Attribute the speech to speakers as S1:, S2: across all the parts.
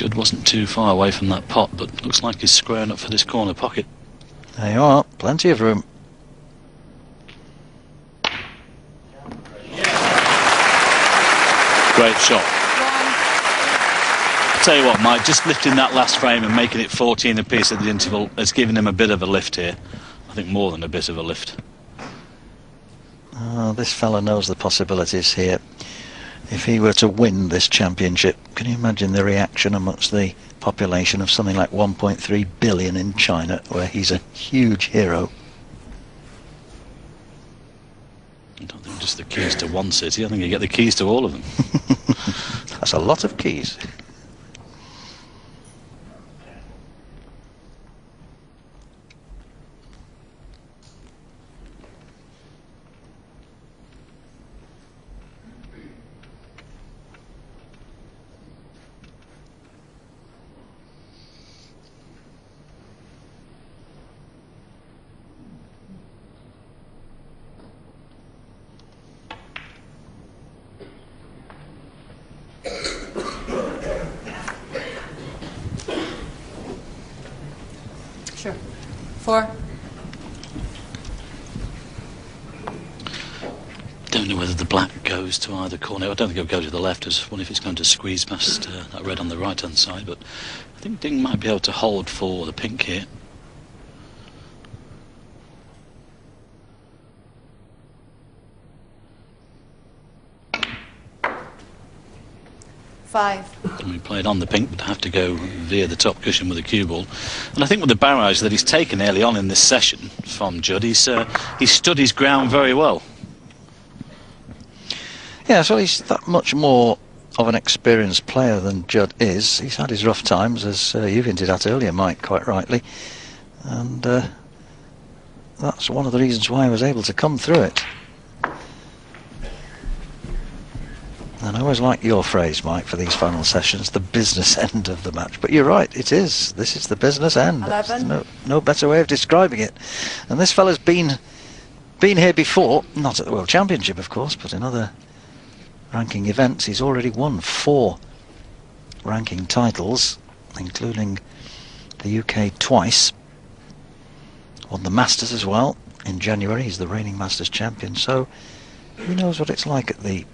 S1: Judd wasn't too far away from that pot, but looks like he's squaring up for this corner pocket.
S2: There you are, plenty of room.
S1: Great shot. I'll tell you what, Mike, just lifting that last frame and making it 14 apiece at the interval has given him a bit of a lift here. I think more than a bit of a lift.
S2: Oh, this fella knows the possibilities here. If he were to win this championship, can you imagine the reaction amongst the population of something like 1.3 billion in China, where he's a huge hero?
S1: I don't think just the keys to one city, I think you get the keys to all of them.
S2: That's a lot of keys.
S3: Sure. 4.
S1: Don't know whether the black goes to either corner. I don't think it'll go to the left. I wonder if it's going to squeeze past that red on the right hand side, but I think Ding might be able to hold for the pink here. And we played on the pink, but have to go via the top cushion with a cue ball. And I think with the barrage that he's taken early on in this session from Judd, he's stood his ground very well.
S2: Yeah, so he's that much more of an experienced player than Judd is. He's had his rough times, as you've hinted at earlier, Mike, quite rightly. And that's one of the reasons why he was able to come through it. And I always like your phrase, Mike, for these final sessions, the business end of the match. But you're right, it is. This is the business end.
S3: 11.
S2: No better way of describing it. And this fella's been here before, not at the World Championship, of course, but in other ranking events. He's already won 4 ranking titles, including the UK twice. Won the Masters as well in January. He's the reigning Masters champion, so he knows what it's like at the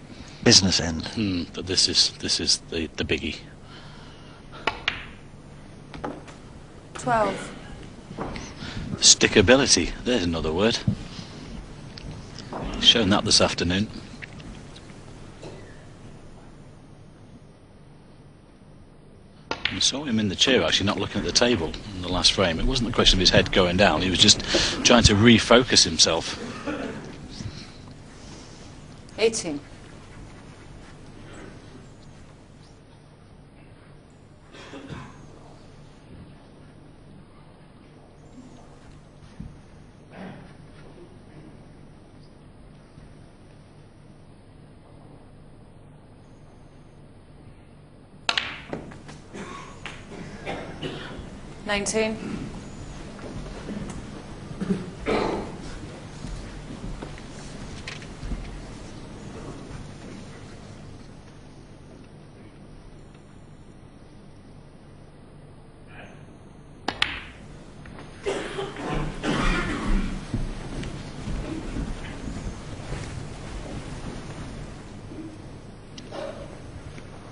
S2: business end.
S1: But this is the biggie.
S3: 12.
S1: Stickability, there's another word. Shown that this afternoon. We saw him in the chair actually not looking at the table in the last frame. It wasn't a question of his head going down, he was just trying to refocus himself.
S3: 18. $19.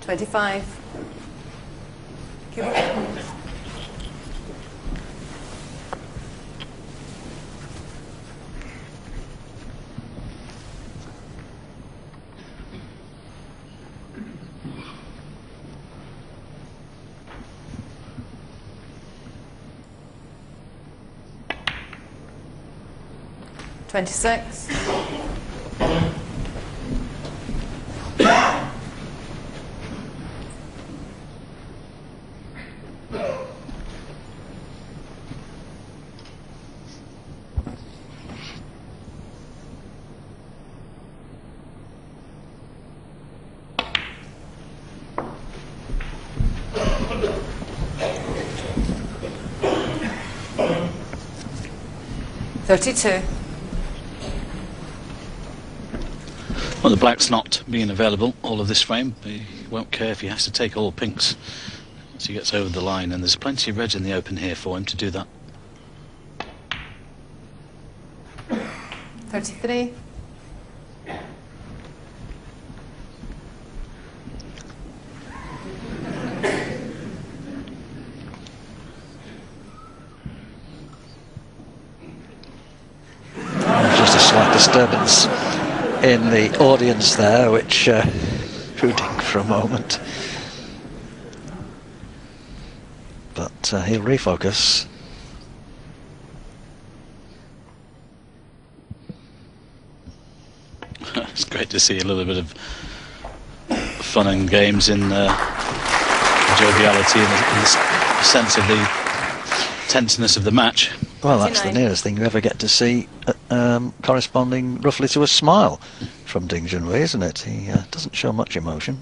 S3: $25. Keep it. $26. $32.
S1: Well, the black's not being available all of this frame. He won't care if he has to take all pinks as he gets over the line, and there's plenty of reds in the open here for him to do that.
S3: 33.
S2: Just a slight disturbance in the audience there, which threw Ding for a moment. But he'll refocus.
S1: It's great to see a little bit of fun and games in joviality in the sense of the tenseness of the match.
S2: Well, that's the nearest thing you ever get to see corresponding roughly to a smile from 딩전휘, isn't it? He doesn't show much emotion.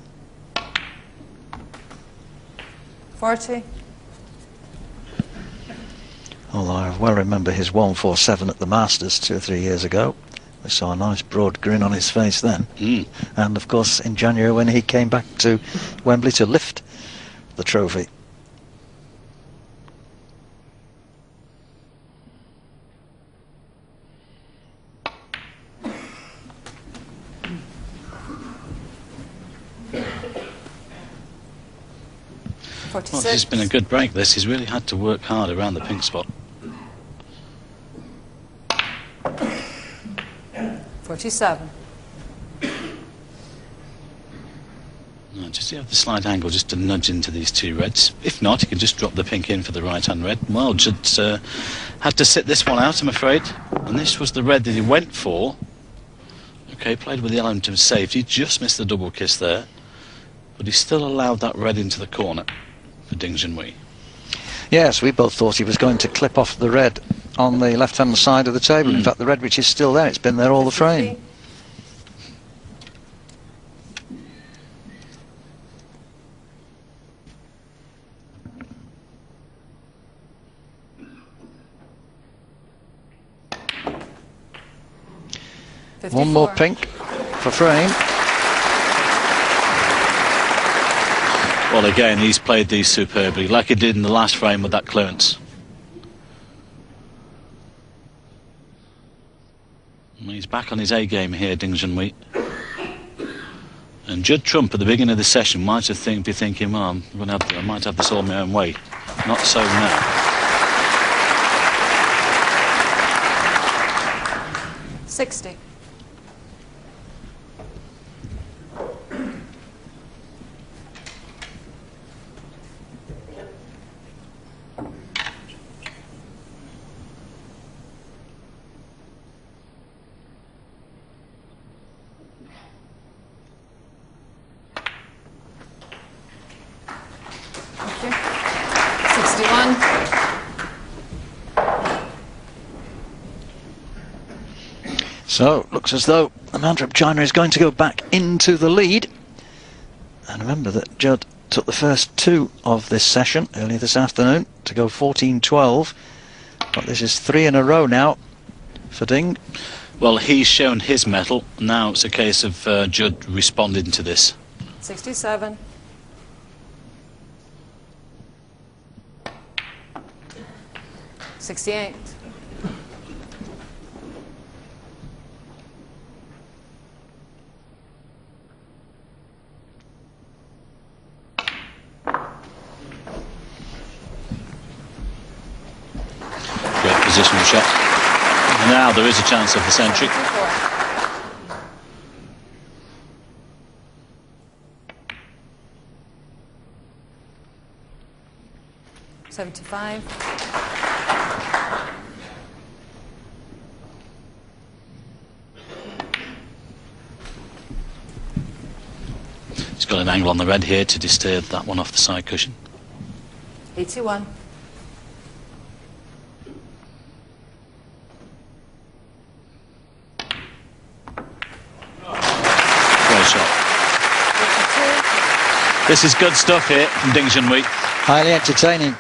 S3: 40.
S2: Although I well remember his 147 at the Masters 2 or 3 years ago. We saw a nice broad grin on his face then. And of course in January when he came back to Wembley to lift the trophy.
S1: Well, this has been a good break, this. He's really had to work hard around the pink spot.
S3: 47.
S1: No, just to have the slight angle just to nudge into these two reds. If not, he can just drop the pink in for the right-hand red. Well, Judd's had to sit this one out, I'm afraid. And this was the red that he went for. Okay, played with the element of safety, just missed the double kiss there. But he still allowed that red into the corner for 딩전휘.
S2: Yes, we both thought he was going to clip off the red on the left-hand side of the table. In fact, the red which is still there, it's been there all the frame. One more pink for frame.
S1: Well, again, he's played these superbly, like he did in the last frame with that clearance. And he's back on his A game here, 딩전휘. And Judd Trump at the beginning of the session might have be thinking, well, I might have this all my own way. Not so now.
S3: 60.
S2: So, looks as though Amanda China is going to go back into the lead. And remember that Judd took the first two of this session earlier this afternoon to go 14-12. But this is 3 in a row now for Ding.
S1: Well, he's shown his mettle. Now it's a case of Judd responding to this.
S3: 67. 68.
S1: Positional shot. And now there is a chance of the century.
S3: 75.
S1: He's got an angle on the red here to disturb that one off the side cushion.
S3: 81.
S1: This is good stuff here from 딩전휘.
S2: Highly entertaining.